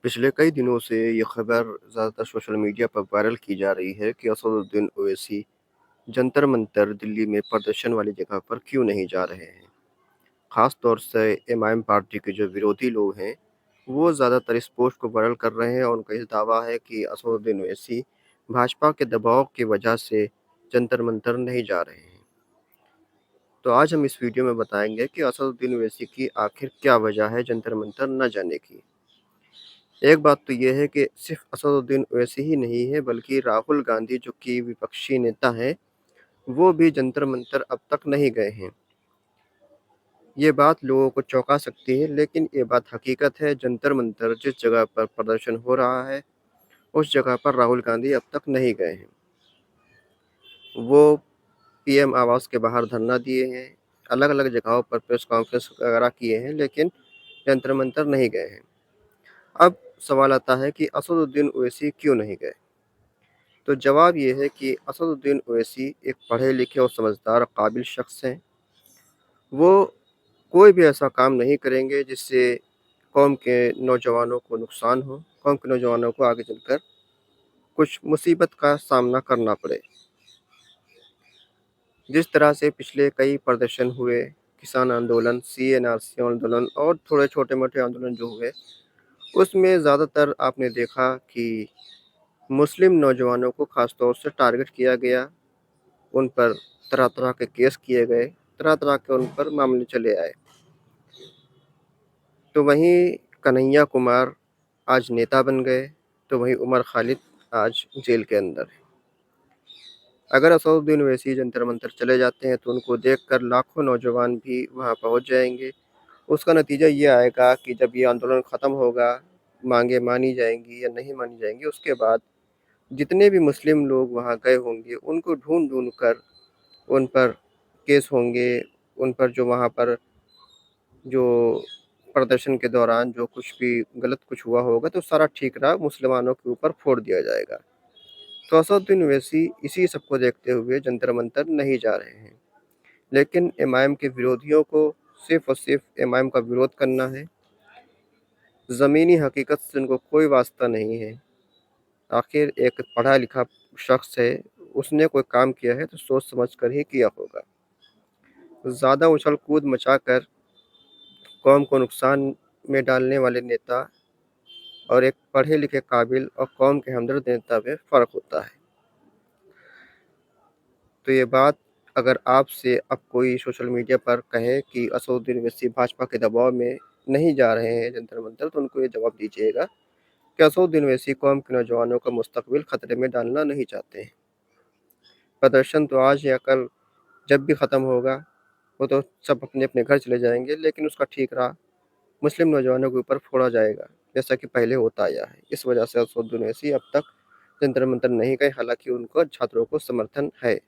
पिछले कई दिनों से ये खबर ज़्यादातर सोशल मीडिया पर वायरल की जा रही है कि असदुद्दीन ओवैसी जंतर मंतर दिल्ली में प्रदर्शन वाली जगह पर क्यों नहीं जा रहे हैं। खास तौर से एमआईएम पार्टी के जो विरोधी लोग हैं वो ज़्यादातर इस पोस्ट को वायरल कर रहे हैं और उनका ये दावा है कि असदुद्दीन ओवैसी भाजपा के दबाव की वजह से जंतर मंतर नहीं जा रहे हैं। तो आज हम इस वीडियो में बताएंगे कि असदुद्दीन ओवैसी की आखिर क्या वजह है जंतर मंतर न जाने की। एक बात तो ये है कि सिर्फ असदुद्दीन ओवैसी ही नहीं है बल्कि राहुल गांधी जो कि विपक्षी नेता हैं, वो भी जंतर मंतर अब तक नहीं गए हैं। ये बात लोगों को चौंका सकती है लेकिन ये बात हकीकत है। जंतर मंतर जिस जगह पर प्रदर्शन हो रहा है उस जगह पर राहुल गांधी अब तक नहीं गए हैं। वो पीएम आवास के बाहर धरना दिए हैं, अलग अलग जगहों पर प्रेस कॉन्फ्रेंस वगैरह किए हैं लेकिन जंतर मंतर नहीं गए हैं। अब सवाल आता है कि असदुद्दीन ओवैसी क्यों नहीं गए। तो जवाब ये है कि असदुद्दीन ओवैसी एक पढ़े लिखे और समझदार और काबिल शख्स हैं। वो कोई भी ऐसा काम नहीं करेंगे जिससे कौम के नौजवानों को नुकसान हो, कौम के नौजवानों को आगे चलकर कुछ मुसीबत का सामना करना पड़े। जिस तरह से पिछले कई प्रदर्शन हुए, किसान आंदोलन, सीएनआरसी आंदोलन और थोड़े छोटे-मोटे आंदोलन जो हुए, उसमें ज़्यादातर आपने देखा कि मुस्लिम नौजवानों को ख़ास तौर से टारगेट किया गया। उन पर तरह-तरह के केस किए गए, तरह-तरह के उन पर मामले चले आए। तो वहीं कन्हैया कुमार आज नेता बन गए, तो वहीं उमर खालिद आज जेल के अंदर है। अगर असदुद्दीन ओवैसी जंतर मंतर चले जाते हैं तो उनको देखकर लाखों नौजवान भी वहाँ पहुँच जाएँगे। उसका नतीजा ये आएगा कि जब ये आंदोलन ख़त्म होगा, माँगें मानी जाएँगी या नहीं मानी जाएँगी, उसके बाद जितने भी मुस्लिम लोग वहाँ गए होंगे, उनको ढूँढ-ढूँढ कर उन पर केस होंगे, उन पर जो वहाँ पर जो प्रदर्शन के दौरान जो कुछ भी गलत कुछ हुआ होगा तो सारा ठीकरा मुसलमानों के ऊपर फोड़ दिया जाएगा। तो असदुद्दीन ओवैसी इसी सब को देखते हुए जंतर मंतर नहीं जा रहे हैं। लेकिन एमआईएम के विरोधियों को सिर्फ़ और सिर्फ़ एमआईएम का विरोध करना है। ज़मीनी हकीकत से उनको कोई वास्ता नहीं है। आखिर एक पढ़ा लिखा शख्स है, उसने कोई काम किया है तो सोच समझ कर ही किया होगा। ज़्यादा उछल-कूद मचाकर कौम को नुकसान में डालने वाले नेता और एक पढ़े लिखे काबिल और कौम के हमदर्द नेता में फ़र्क होता है। तो ये बात अगर आपसे अब कोई सोशल मीडिया पर कहे कि असदुद्दीन ओवैसी भाजपा के दबाव में नहीं जा रहे हैं जंतर मंतर, तो उनको ये जवाब दीजिएगा कि असदुद्दीन ओवैसी कौम के नौजवानों का मुस्तकबिल खतरे में डालना नहीं चाहते हैं। प्रदर्शन तो आज या कल जब भी ख़त्म होगा, वो तो सब अपने-अपने घर चले जाएँगे, लेकिन उसका ठीकरा मुस्लिम नौजवानों के ऊपर फोड़ा जाएगा, जैसा कि पहले होता आया है। इस वजह से असदुद्दीन ओवैसी अब तक जंतर मंतर नहीं गए, हालाँकि उनको छात्रों को समर्थन है।